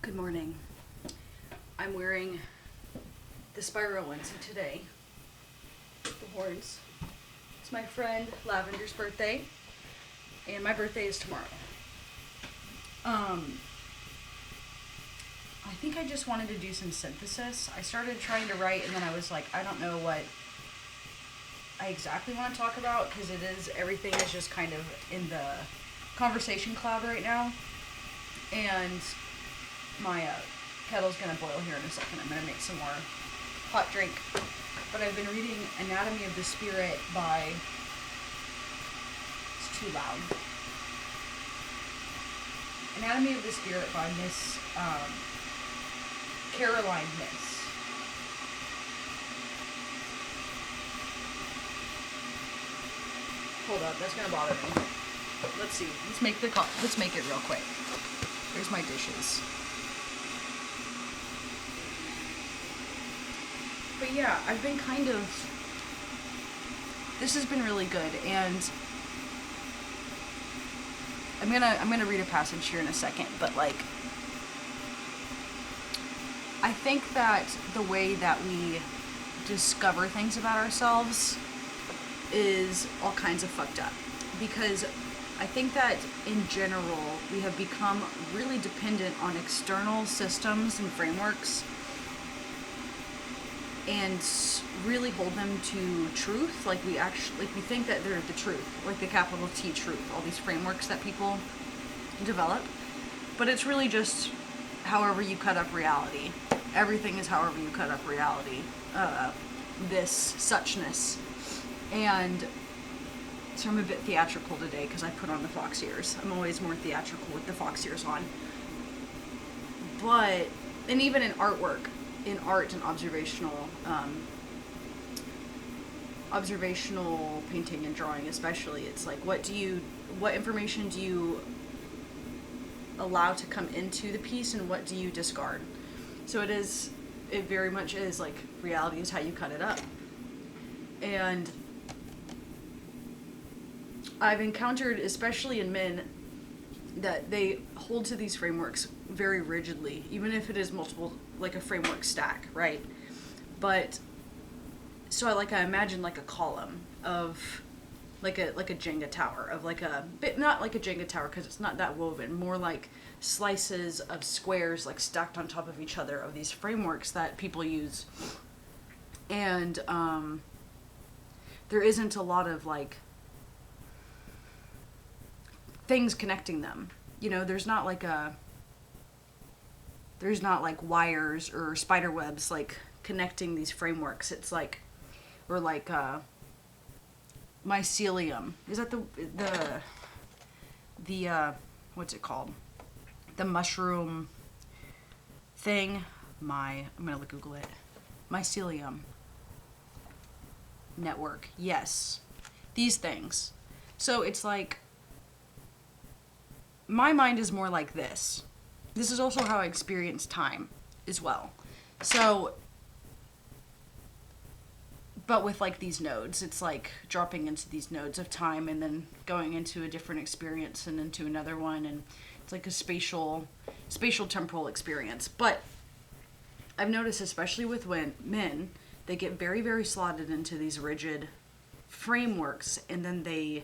Good morning. I'm wearing the spiral onesie today. The horns. It's my friend Lavender's birthday, and my birthday is tomorrow. I think I just wanted to do some synthesis. I started trying to write, and then I was like, I don't know what I exactly want to talk about because everything is just kind of in the conversation cloud right now, and my kettle's gonna boil here in a second. I'm gonna make some more hot drink. But I've been reading Anatomy of the Spirit by... It's too loud. Anatomy of the Spirit by Miss Caroline Miss. Hold up, that's gonna bother me. Let's see. Let's make it real quick. Here's my dishes. But yeah, I've been this has been really good, and I'm gonna read a passage here in a second, but like, I think that the way that we discover things about ourselves is all kinds of fucked up, because I think that in general we have become really dependent on external systems and frameworks and really hold them to truth. Like we think that they're the truth, like the capital T truth, all these frameworks that people develop. But it's really just however you cut up reality. Everything is however you cut up reality. This suchness. And so I'm a bit theatrical today because I put on the fox ears. I'm always more theatrical with the fox ears on. But, and even in artwork, in art and observational painting and drawing especially, it's like what information do you allow to come into the piece and what do you discard? So it very much is like reality is how you cut it up. And I've encountered, especially in men, that they hold to these frameworks very rigidly, even if it is multiple, like a framework stack, right? But so I imagine like a column of like a Jenga tower of like a bit, not like a Jenga tower because it's not that woven, more like slices of squares like stacked on top of each other of these frameworks that people use. And there isn't a lot of like things connecting them. You know, there's not like wires or spider webs like connecting these frameworks. It's like, or like mycelium. Is that the what's it called? The mushroom thing. I'm gonna Google it. Mycelium network. Yes, these things. So it's like, my mind is more like this. This is also how I experience time as well. So, but with like these nodes, it's like dropping into these nodes of time and then going into a different experience and into another one, and it's like a spatial temporal experience. But I've noticed, especially with men, they get very, very slotted into these rigid frameworks, and then they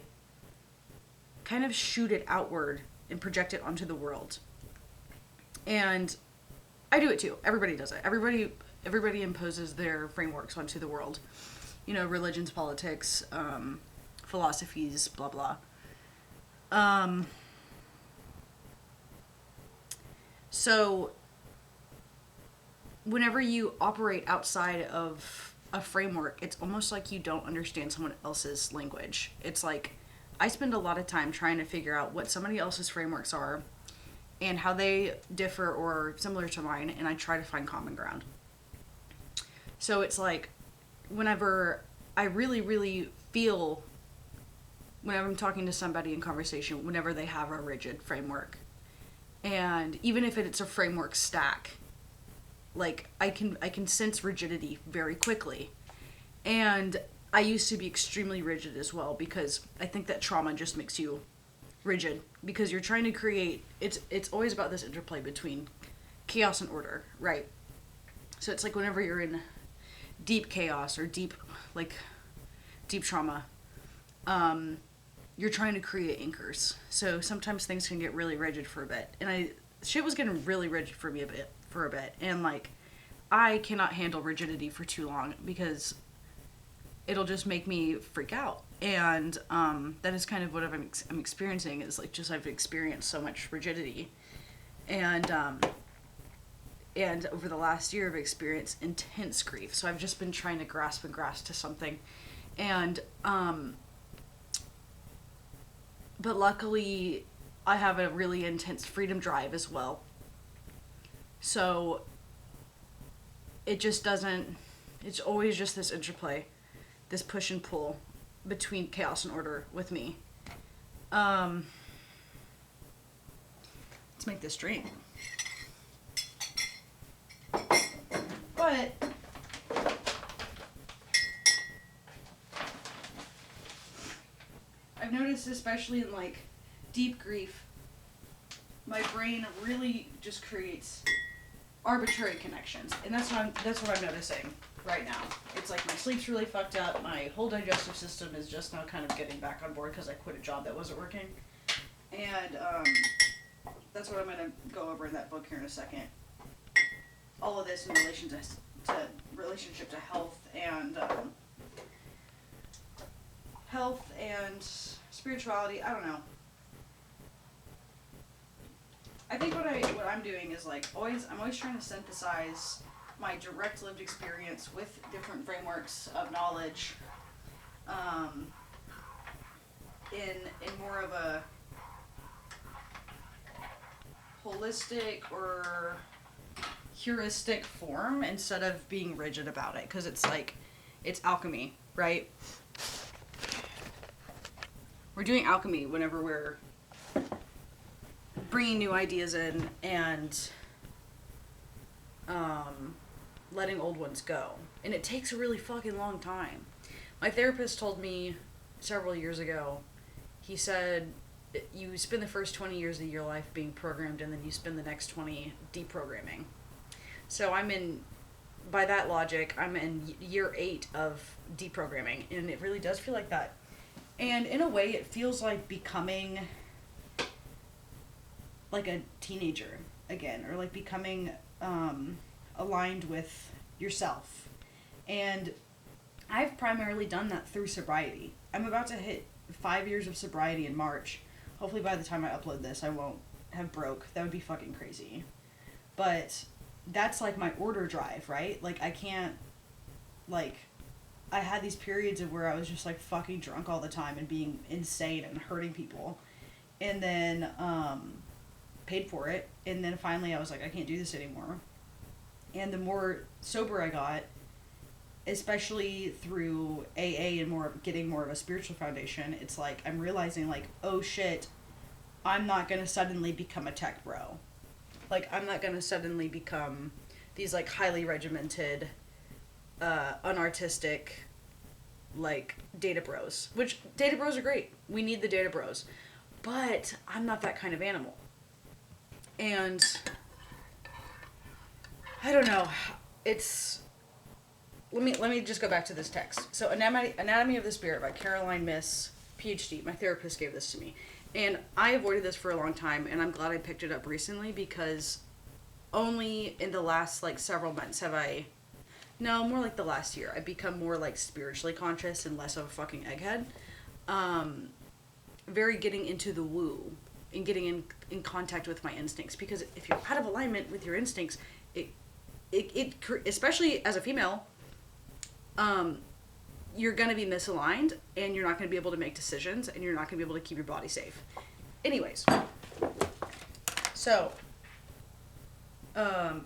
kind of shoot it outward and project it onto the world. And I do it too. Everybody does it. Everybody imposes their frameworks onto the world. You know, religions, politics, philosophies, blah, blah. So whenever you operate outside of a framework, it's almost like you don't understand someone else's language. It's like, I spend a lot of time trying to figure out what somebody else's frameworks are and how they differ or similar to mine, and I try to find common ground. So it's like, whenever I really, really feel, whenever I'm talking to somebody in conversation, whenever they have a rigid framework, and even if it's a framework stack, like I can sense rigidity very quickly. And I used to be extremely rigid as well, because I think that trauma just makes you rigid, because you're trying to create, it's always about this interplay between chaos and order, right? So it's like whenever you're in deep chaos or like, deep trauma, you're trying to create anchors. So sometimes things can get really rigid for a bit. And shit was getting really rigid for me for a bit. And like, I cannot handle rigidity for too long because it'll just make me freak out. And that is kind of what I'm experiencing, is like, just I've experienced so much rigidity. And over the last year I've experienced intense grief. So I've just been trying to grasp to something. And but luckily I have a really intense freedom drive as well. So it just doesn't, it's always just this interplay, this push and pull between chaos and order with me. Let's make this drink. But I've noticed, especially in like deep grief, my brain really just creates arbitrary connections, and that's what I'm noticing right now. It's like my sleep's really fucked up. My whole digestive system is just now kind of getting back on board because I quit a job that wasn't working, and that's what I'm gonna go over in that book here in a second. All of this in relation to relationship to health and spirituality. I don't know. I think what I'm doing is like I'm always trying to synthesize my direct lived experience with different frameworks of knowledge, in more of a holistic or heuristic form instead of being rigid about it, because it's like, it's alchemy, right? We're doing alchemy whenever we're bringing new ideas in and letting old ones go. And it takes a really fucking long time. My therapist told me several years ago, he said, you spend the first 20 years of your life being programmed, and then you spend the next 20 deprogramming. So by that logic, I'm in year 8 of deprogramming, and it really does feel like that. And in a way, it feels like becoming like a teenager again, or like becoming aligned with yourself. And I've primarily done that through sobriety. I'm about to hit 5 years of sobriety in March. Hopefully by the time I upload this, I won't have broke. That would be fucking crazy. But that's like my order drive, right? Like, I can't, like, I had these periods of where I was just like fucking drunk all the time and being insane and hurting people. And then paid for it. And then finally I was like, I can't do this anymore. And the more sober I got, especially through AA and getting more of a spiritual foundation, it's like I'm realizing like, oh shit, I'm not gonna suddenly become a tech bro. Like, I'm not gonna suddenly become these like highly regimented, unartistic, like, data bros. Which, data bros are great. We need the data bros. But I'm not that kind of animal. And I don't know. It's, let me just go back to this text. So Anatomy of the Spirit by Caroline Miss, PhD. My therapist gave this to me. And I avoided this for a long time, and I'm glad I picked it up recently, because only in the last like several months have more like the last year, I've become more like spiritually conscious and less of a fucking egghead. Very getting into the woo and getting in contact with my instincts, because if you're out of alignment with your instincts, it especially as a female, you're going to be misaligned, and you're not going to be able to make decisions, and you're not going to be able to keep your body safe. Anyways, so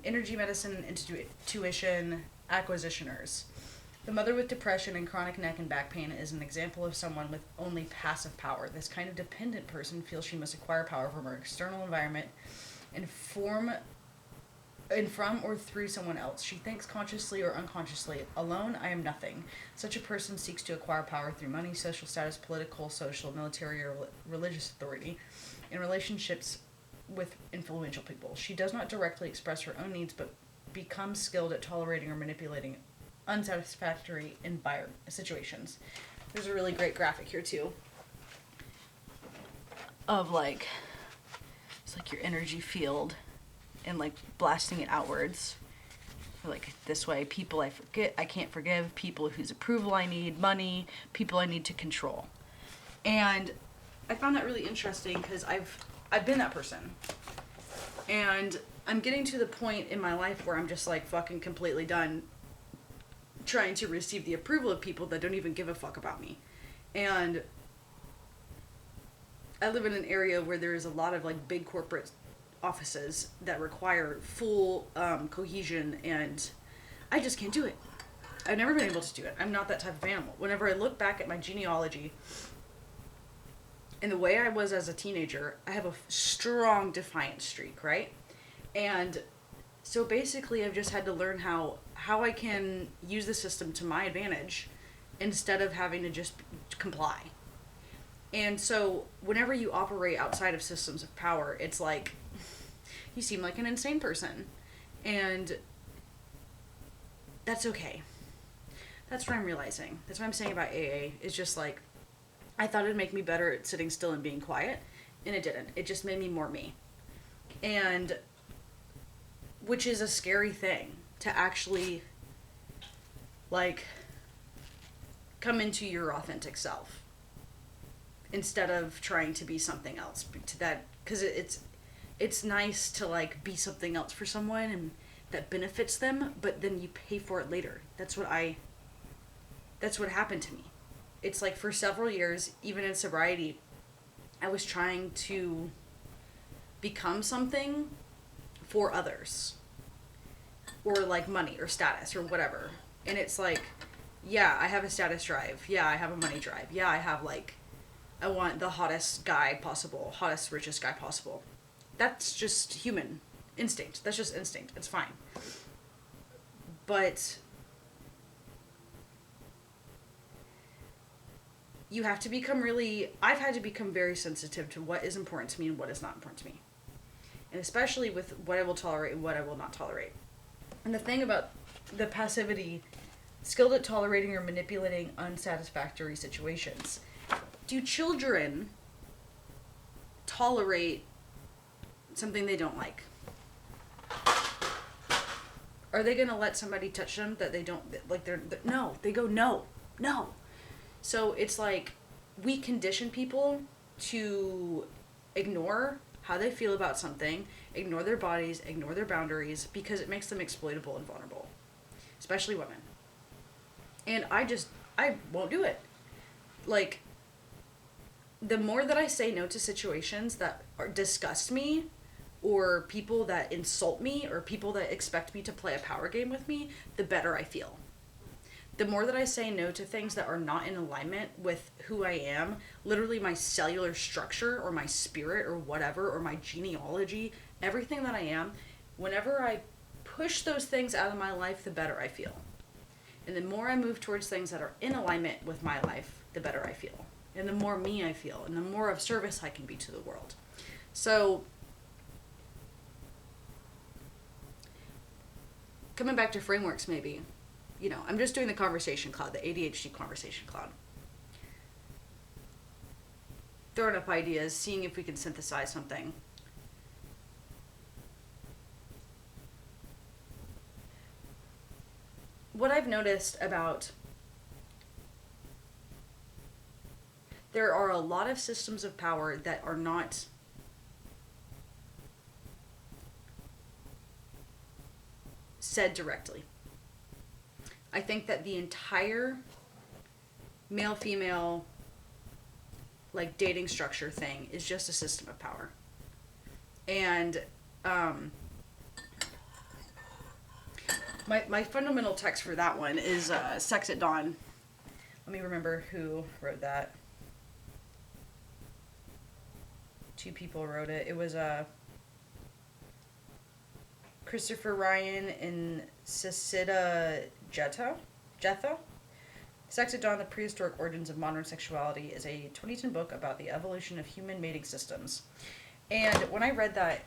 energy medicine and intuition acquisitioners. The mother with depression and chronic neck and back pain is an example of someone with only passive power. This kind of dependent person feels she must acquire power from her external environment and from or through someone else. She thinks consciously or unconsciously, alone I am nothing. Such a person seeks to acquire power through money, social status, political, social, military, or religious authority. In relationships, with influential people. She does not directly express her own needs, but becomes skilled at tolerating or manipulating unsatisfactory situations. There's a really great graphic here too of like, it's like your energy field and like blasting it outwards. Like this way, people I can't forgive, people whose approval I need, money, people I need to control. And I found that really interesting because I've been that person. And I'm getting to the point in my life where I'm just like fucking completely done trying to receive the approval of people that don't even give a fuck about me. And I live in an area where there's a lot of like big corporate offices that require full cohesion, and I just can't do it. I've never been able to do it. I'm not that type of animal. Whenever I look back at my genealogy and the way I was as a teenager, I have a strong defiant streak, right? And so basically I've just had to learn how I can use the system to my advantage instead of having to just comply. And so whenever you operate outside of systems of power, it's like you seem like an insane person. And that's okay. That's what I'm realizing. That's what I'm saying about AA. It's just like, I thought it'd make me better at sitting still and being quiet, and it didn't. It just made me more me. And, which is a scary thing, to actually, like, come into your authentic self instead of trying to be something else. To that, because it's nice to like be something else for someone and that benefits them, but then you pay for it later. That's what happened to me. It's like for several years, even in sobriety, I was trying to become something for others, or like money or status or whatever. And it's like, yeah, I have a status drive. Yeah, I have a money drive. Yeah, I want the hottest guy possible, hottest, richest guy possible. That's just human instinct. That's just instinct. It's fine. But you have to become I've had to become very sensitive to what is important to me and what is not important to me. And especially with what I will tolerate and what I will not tolerate. And the thing about the passivity, skilled at tolerating or manipulating unsatisfactory situations. Do children tolerate something they don't like? Are they going to let somebody touch them that they don't like? No, they go no. So it's like we condition people to ignore how they feel about something, ignore their bodies, ignore their boundaries, because it makes them exploitable and vulnerable, especially women. And I won't do it. Like, the more that I say no to situations that disgust me, or people that insult me, or people that expect me to play a power game with me, the better I feel. The more that I say no to things that are not in alignment with who I am, literally my cellular structure or my spirit or whatever, or my genealogy, everything that I am, whenever I push those things out of my life, the better I feel. And the more I move towards things that are in alignment with my life, the better I feel. And the more me I feel, and the more of service I can be to the world. So, coming back to frameworks maybe, I'm just doing the conversation cloud, the ADHD conversation cloud. Throwing up ideas, seeing if we can synthesize something. What I've noticed about, there are a lot of systems of power that are not said directly. I think that the entire male-female like dating structure thing is just a system of power. And my fundamental text for that one is Sex at Dawn. Let me remember who wrote that. Two people wrote it. It was Christopher Ryan and Cecida Jetha. Sex at Dawn, The Prehistoric Origins of Modern Sexuality is a 2010 book about the evolution of human mating systems. And when I read that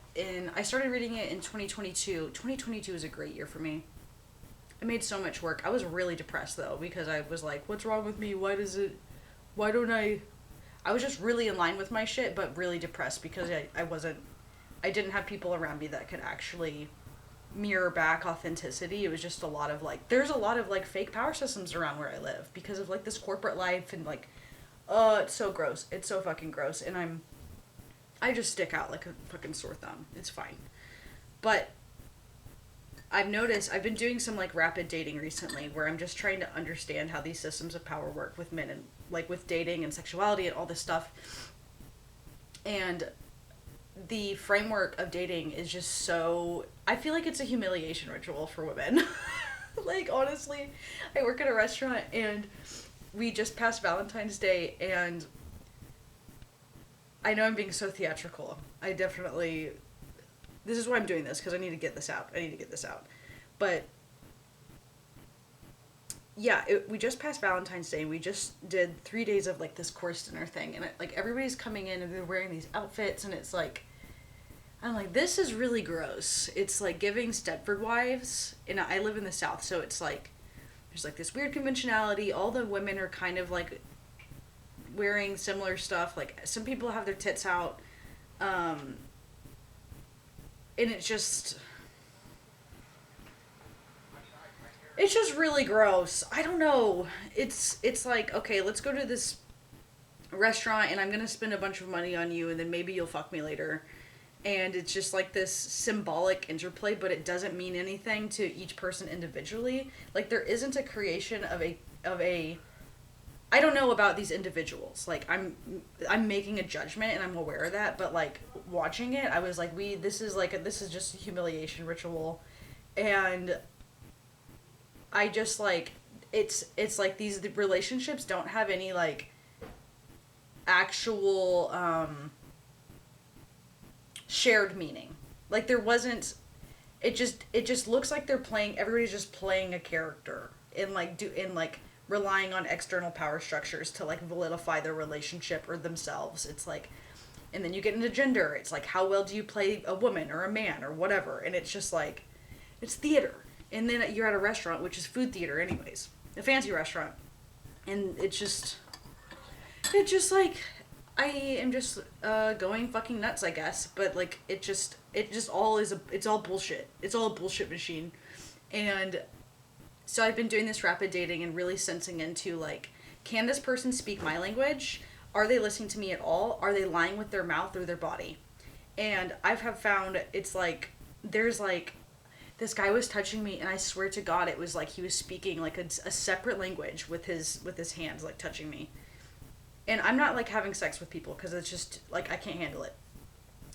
I started reading it in 2022. 2022 was a great year for me. I made so much work. I was really depressed though because I was like, what's wrong with me? Why don't I was just really in line with my shit, but really depressed because I didn't have people around me that could actually mirror back authenticity. It was just a lot of like, there's a lot of like fake power systems around where I live because of like this corporate life and like, it's so gross. It's so fucking gross. And I just stick out like a fucking sore thumb. It's fine. But I've noticed I've been doing some like rapid dating recently where I'm just trying to understand how these systems of power work with men and like with dating and sexuality and all this stuff. And the framework of dating is just so, I feel like it's a humiliation ritual for women. Like honestly, I work at a restaurant and we just passed Valentine's Day and I know I'm being so theatrical. I definitely, this is why I'm doing this because I need to get this out. I need to get this out. But yeah, we just passed Valentine's Day and we just did 3 days of like this course dinner thing and like everybody's coming in and they're wearing these outfits and it's like, I'm like, this is really gross. It's like giving Stepford Wives, and I live in the South, so it's like there's like this weird conventionality. All the women are kind of like wearing similar stuff. Like some people have their tits out, and it's just really gross. I don't know. It's like, okay, let's go to this restaurant and I'm gonna spend a bunch of money on you, and then maybe you'll fuck me later. And it's just like this symbolic interplay, but it doesn't mean anything to each person individually. Like there isn't a creation of a I don't know about these individuals. Like I'm making a judgment and I'm aware of that, but like watching it, I was like, this is just a humiliation ritual. And I just like it's like these relationships don't have any like actual shared meaning. Like there wasn't, it just looks like they're playing, everybody's just playing a character and like relying on external power structures to like validify their relationship or themselves. It's like, and then you get into gender. It's like, how well do you play a woman or a man or whatever? And it's just like, it's theater. And then you're at a restaurant, which is food theater anyways, a fancy restaurant. And it's just like, I am just going fucking nuts, I guess. But like, it's all bullshit. It's all a bullshit machine. And so I've been doing this rapid dating and really sensing into like, can this person speak my language? Are they listening to me at all? Are they lying with their mouth or their body? And have found it's like, there's like, this guy was touching me and I swear to God it was like he was speaking like a separate language with his hands like touching me. And I'm not like having sex with people because it's just like I can't handle it.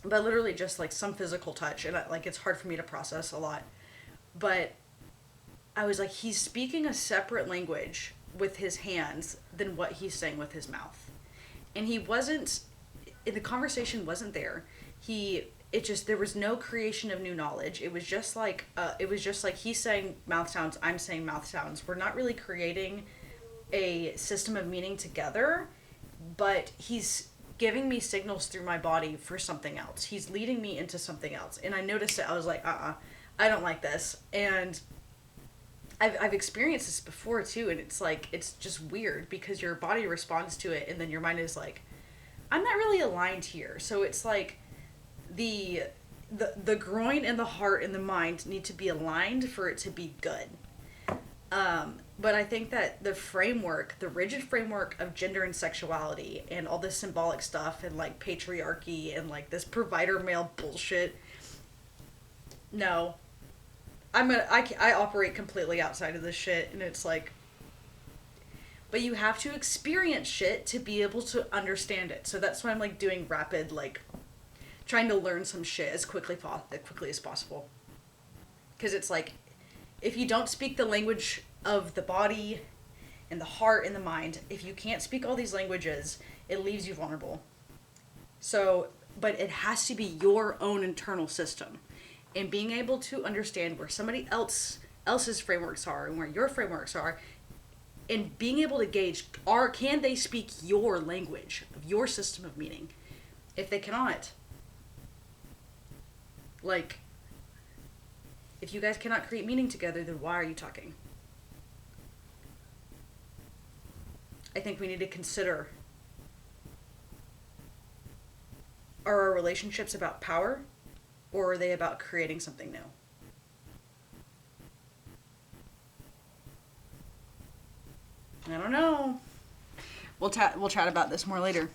But literally just like some physical touch and like it's hard for me to process a lot. But I was like, he's speaking a separate language with his hands than what he's saying with his mouth. And he wasn't, the conversation wasn't there. There was no creation of new knowledge. It was just like he's saying mouth sounds, I'm saying mouth sounds. We're not really creating a system of meaning together, but he's giving me signals through my body for something else. He's leading me into something else. And I noticed it. I was like, I don't like this. And I've experienced this before too, and it's like, it's just weird because your body responds to it and then your mind is like, I'm not really aligned here. So it's like the groin and the heart and the mind need to be aligned for it to be good. But I think that the rigid framework of gender and sexuality and all this symbolic stuff and like patriarchy and like this provider male bullshit, no. I operate completely outside of this shit, and it's like, but you have to experience shit to be able to understand it. So that's why I'm like doing rapid, like trying to learn some shit as quickly as possible. Because it's like, if you don't speak the language of the body and the heart and the mind, if you can't speak all these languages, it leaves you vulnerable. So, but it has to be your own internal system. And being able to understand where somebody else's frameworks are and where your frameworks are, and being able to gauge, can they speak your language of your system of meaning? If they cannot, Like, if you guys cannot create meaning together, then why are you talking? I think we need to consider, are our relationships about power, or are they about creating something new? I don't know. We'll chat about this more later.